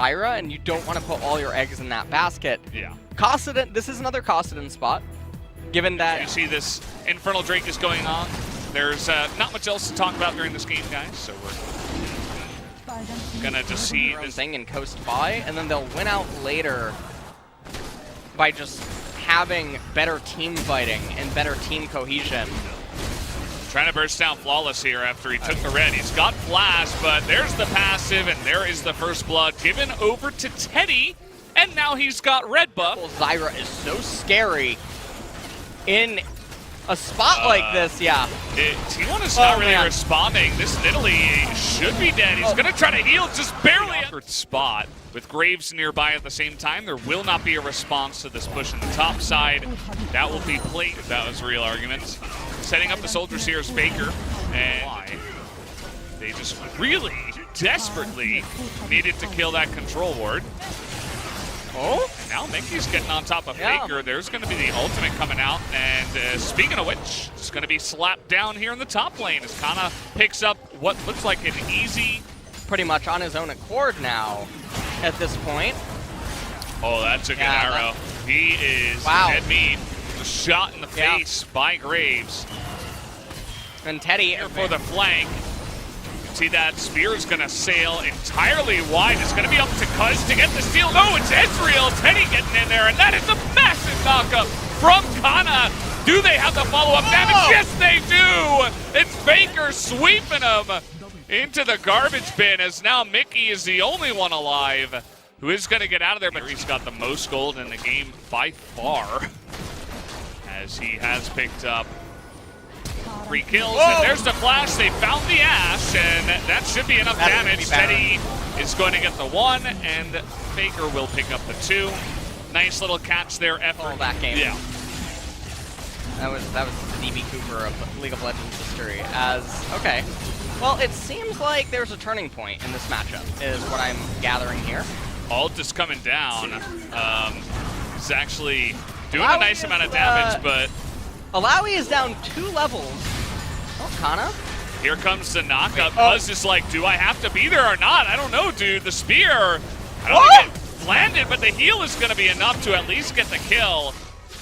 Zyra, and you don't want to put all your eggs in that basket. Yeah. Kassadin, this is another Kassadin spot, given that... You see this Infernal Drake is going on. There's not much else to talk about during this game, guys, so we're gonna just see this thing and coast by, and then they'll win out later by just having better team fighting and better team cohesion. Trying to burst down Flawless here after he took the red. He's got Flash, but there's the passive, and there is the first blood given over to Teddy, and now he's got red buff. Zyra is so scary in a spot like this, yeah. T1 is not really responding. This Nidalee should be dead. He's going to try to heal, just barely. Spot with Graves nearby at the same time. There will not be a response to this push in the top side. That will be played, if that was a real argument. Setting up the soldiers here is Faker, and they just really desperately needed to kill that control ward. Oh, and now Mickey's getting on top of Faker. There's going to be the ultimate coming out, and speaking of which, it's going to be slapped down here in the top lane as Kana picks up what looks like an easy... Pretty much on his own accord now at this point. Oh, that's a good arrow. He is dead meat. Shot in the face by Graves. And Teddy here for the flank. See that spear is going to sail entirely wide. It's going to be up to Cuz to get the steal. No, it's Ezreal. Teddy getting in there, and that is a massive knockup from Kana. Do they have the follow-up damage? Yes, they do. It's Faker sweeping him into the garbage bin, as now Mickey is the only one alive who is going to get out of there, but he's got the most gold in the game by far, as he has picked up 3 kills. And there's the flash. They found the Ashe, and that should be enough damage. Teddy is going to get the 1, and Faker will pick up the 2. Nice little catch there, effort. That game. Yeah. That was the DB Cooper of League of Legends history. Okay. Well, it seems like there's a turning point in this matchup, is what I'm gathering here. Ult is coming down. He's actually doing a nice amount of damage, but... Alawi is down 2 levels. Oh, Kana? Here comes the knockup. Buzz is like, do I have to be there or not? I don't know, dude. The spear, I don't think it landed, but the heal is going to be enough to at least get the kill.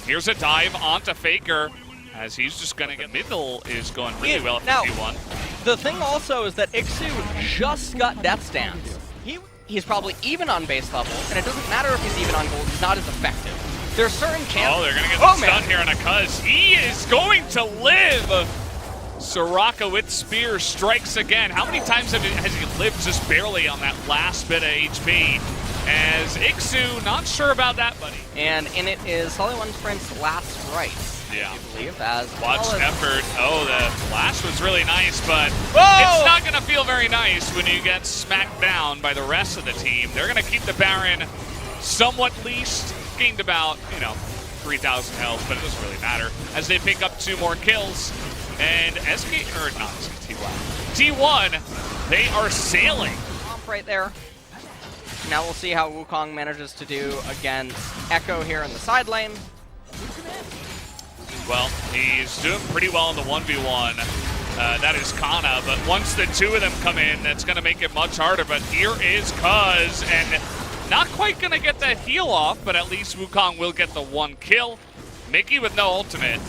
Here's a dive onto Faker, as he's just going to get... Middle is going really well for T1. The thing also is that Ixu just got Death Stance. He's probably even on base level, and it doesn't matter if he's even on gold, he's not as effective. There's certain chances. Oh, they're going to get the stun here on a Cuz. He is going to live! Soraka with Spear strikes again. How many times has he lived just barely on that last bit of HP? As Ixu, not sure about that, buddy. And in it is Solly One Sprint's last rights. Yeah. I believe, as watch effort. Oh, the flash was really nice, but it's not going to feel very nice when you get smacked down by the rest of the team. They're going to keep the Baron somewhat leashed, gained about, 3,000 health, but it doesn't really matter as they pick up 2 more kills. And SK, or not T1, they are sailing. Right there. Now we'll see how Wukong manages to do against Echo here in the side lane. Well, he's doing pretty well in the 1v1. That is Kana, but once the 2 of them come in, that's going to make it much harder. But here is Cuz, and not quite going to get that heal off, but at least Wukong will get the 1 kill. Mickey with no ultimate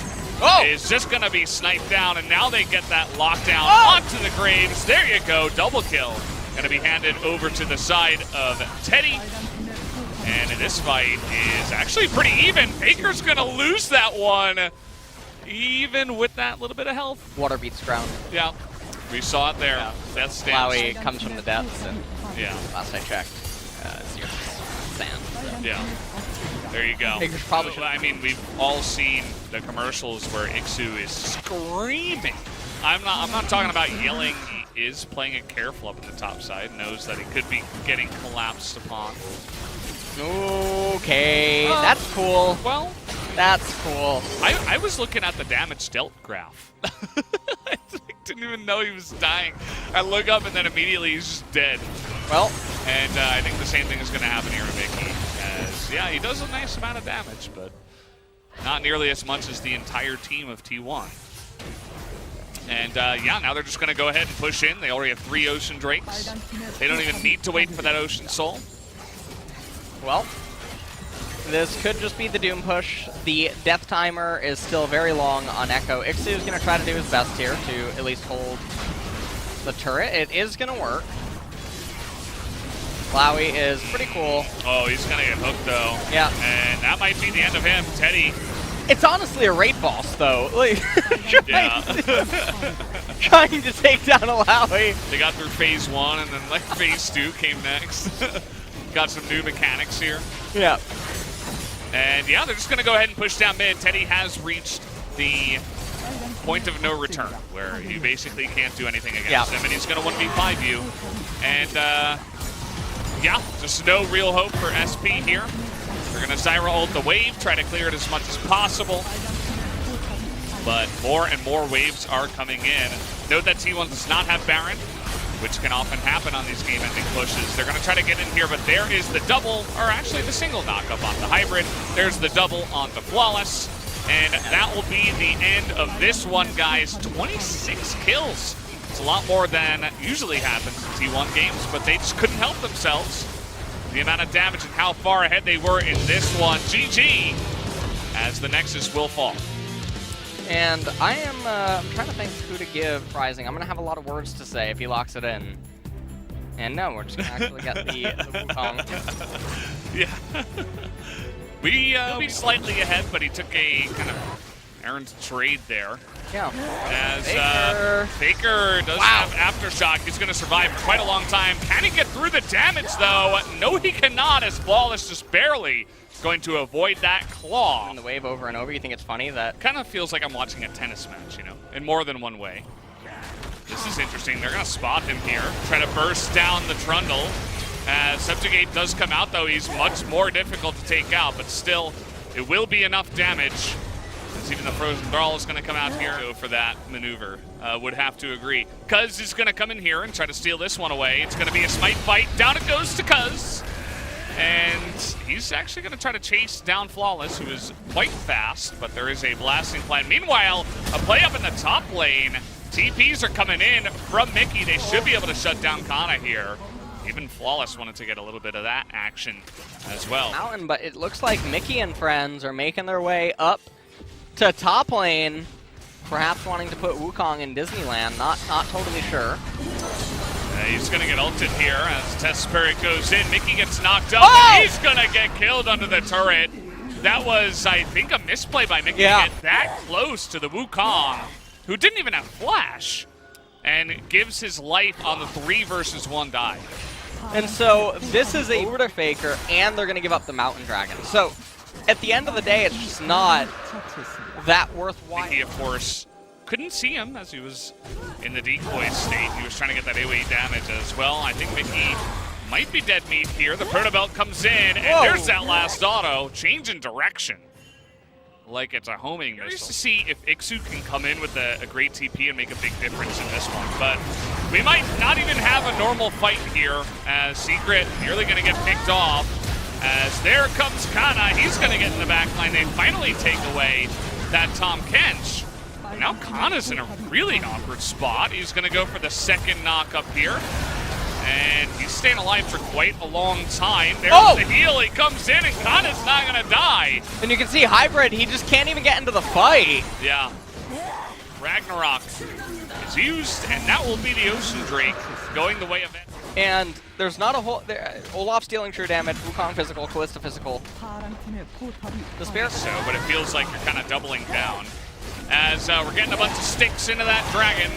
is just going to be sniped down, and now they get that lockdown onto the Graves. There you go, double kill. Going to be handed over to the side of Teddy. And this fight is actually pretty even. Faker's going to lose that one, even with that little bit of health. Water beats ground. Yeah, we saw it there. Yeah. That's Flowey comes from the depths, and last I checked, zero sand. So. Yeah, there you go. Faker's probably I mean, we've all seen the commercials where Ixu is screaming. I'm not talking about yelling. He is playing it careful up at the top side, knows that he could be getting collapsed upon. Okay, that's cool. Well, that's cool. I was looking at the damage dealt graph. I didn't even know he was dying. I look up and then immediately he's just dead. Well, and I think the same thing is going to happen here to Mickey. As he does a nice amount of damage, but not nearly as much as the entire team of T1. And now they're just going to go ahead and push in. They already have 3 Ocean Drakes. They don't even need to wait for that Ocean Soul. Well, this could just be the Doom push. The death timer is still very long on Echo. Ixu is going to try to do his best here to at least hold the turret. It is going to work. Flowey is pretty cool. Oh, he's going to get hooked, though. Yeah. And that might be the end of him. Teddy. It's honestly a raid boss, though. Like, Yeah. trying to take down Alawi. They got through phase 1, and then like phase 2 came next. Got some new mechanics here. Yeah. And yeah, they're just going to go ahead and push down mid. Teddy has reached the point of no return, where you basically can't do anything against him, and he's going to 1v5 you. And yeah, just no real hope for SP here. They're going to Zyra ult the wave, try to clear it as much as possible. But more and more waves are coming in. Note that T1 does not have Baron, which can often happen on these game-ending pushes. They're going to try to get in here, but there is the double, or actually the single knockup on the Hybrid. There's the double on the Flawless, and that will be the end of this one, guys. 26 kills. It's a lot more than usually happens in T1 games, but they just couldn't help themselves. The amount of damage and how far ahead they were in this one. GG, as the Nexus will fall. And I am trying to think who to give Rising. I'm going to have a lot of words to say if he locks it in. And no, we're just going to actually get the Wukong. Yeah. We slightly ahead, but he took a kind of errant trade there. Yeah. As Faker does have Aftershock. He's going to survive for quite a long time. Can he get through the damage, though? No, he cannot, as Flawless just barely going to avoid that claw. And the wave over and over. You think it's funny that... Kind of feels like I'm watching a tennis match, you know, in more than one way. This is interesting. They're going to spot him here. Try to burst down the Trundle. As Subjugate does come out, though, he's much more difficult to take out, but still, it will be enough damage. As even the Frozen Thrall is going to come out here for that maneuver. Would have to agree. Cuz is going to come in here and try to steal this one away. It's going to be a smite fight. Down it goes to Cuz. And he's actually going to try to chase down Flawless, who is quite fast, but there is a blasting plan. Meanwhile, a play up in the top lane. TPs are coming in from Mickey. They should be able to shut down Kana here. Even Flawless wanted to get a little bit of that action as well. Mountain, but it looks like Mickey and friends are making their way up to top lane. Perhaps wanting to put Wukong in Disneyland. Not totally sure. He's going to get ulted here as Test Spirit goes in. Mickey gets knocked up. Oh! And he's going to get killed under the turret. That was, I think, a misplay by Mickey to get that close to the Wukong, who didn't even have flash, and gives his life on the 3 versus 1 dive. And so this is a Urda Faker, and they're going to give up the Mountain Dragon. So at the end of the day, it's just not that worthwhile. Mickey, of course, couldn't see him as he was in the decoy state. He was trying to get that AoE damage as well. I think Mickey might be dead meat here. The Proto Belt comes in, and there's that last auto. Change in direction. Like it's a homing missile. Curious to see if Ixu can come in with a great TP and make a big difference in this one. But we might not even have a normal fight here, as Secret nearly going to get picked off. As there comes Kana. He's going to get in the back line. They finally take away that Tom Kench. Now Kana's in a really awkward spot. He's going to go for the second knock up here. And he's staying alive for quite a long time. There's the heal. He comes in, and Kana's not going to die. And you can see Hybrid, he just can't even get into the fight. Yeah. Ragnarok is used, and that will be the Ocean Drake going the way of it. And there's not a whole... Olaf's dealing true damage, Wukong physical, Callista physical. The Spirit... So, but it feels like you're kind of doubling down. As we're getting a bunch of sticks into that dragon.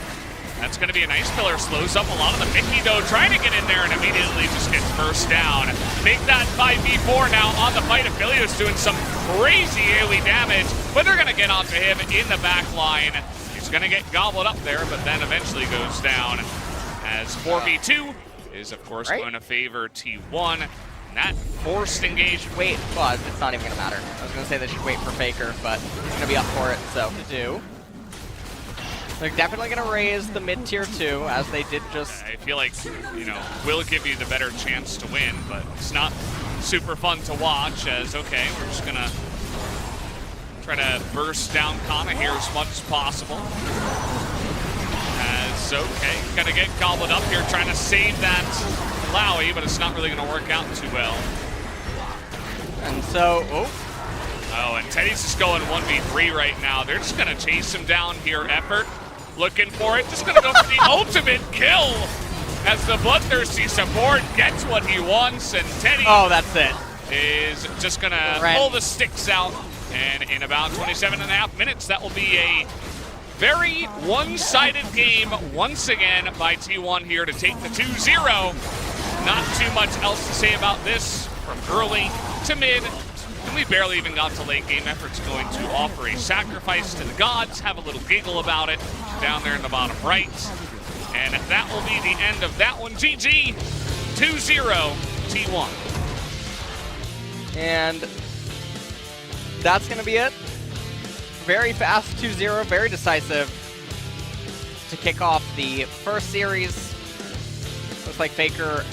That's going to be a nice pillar. Slows up a lot of the Mickey, though, trying to get in there and immediately just gets burst down. Make that 5v4 now on the fight. Aphilio's doing some crazy AoE damage, but they're going to get onto him in the back line. He's going to get gobbled up there, but then eventually goes down. As 4v2 is, of course, going to favor T1. And that forced engage. Wait, well, it's not even going to matter. I was going to say they should wait for Faker, but he's going to be up for it, so to do. They're definitely going to raise the mid-tier 2, as they did just... I feel like, you know, will give you the better chance to win, but it's not super fun to watch as, okay, we're just going to try to burst down Kana here as much as possible. As, okay, going to get gobbled up here, trying to save that Flowey, but it's not really going to work out too well. And so, Oh, and Teddy's just going 1v3 right now. They're just going to chase him down here. Effort, looking for it. Just going to go for the ultimate kill as the bloodthirsty support gets what he wants. And Teddy that's it. is just going to pull the sticks out. And in about 27.5 minutes, that will be a very one-sided game once again by T1 here to take the 2-0. Not too much else to say about this from early to mid. And we barely even got to late game. Effort's going to offer a sacrifice to the gods, have a little giggle about it down there in the bottom right. And that will be the end of that one. GG, 2-0 T1. And that's going to be it. Very fast 2-0, very decisive to kick off the first series. Looks like Faker